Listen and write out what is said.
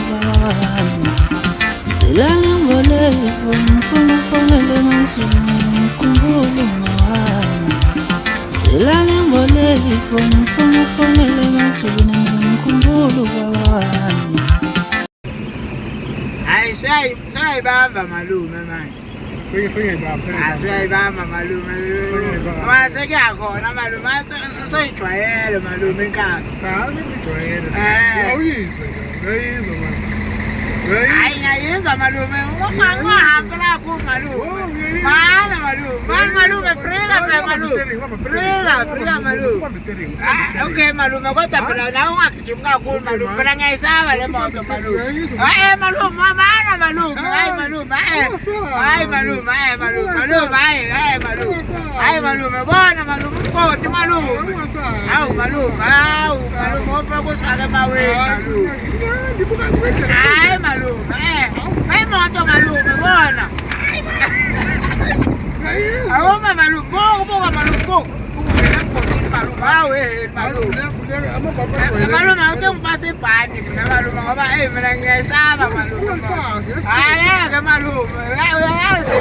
baba wami Zilale mbolevu mfuna fonele mazulu mkhumbulo mawami Zilale mbolevu mfuna fonele mazulu mkhumbulo baba wami Hayi sayibamba malume manje Asiyayibamba malume Mase kuyakhona malume soyijwayele malume inkaba Sabe ngijwayele Awuyizwe manje Hayi ngiyayizwa malume ungahamba la ku malume Mana malume frega malume Frega malume Okay malume kodwa phela nawe ungagijimi kakhulu malume phela ngiyayisaba le moto malume malume mana malume hayi malume bona malume ukoti malume malume opha kusifaka emaweni malume hayi malume imoto malume bona awoma malume buka malume malume awuthi ngifase ibhandi mina malume ngoba mina ngiyayisaba malume hayi ke malume uyazi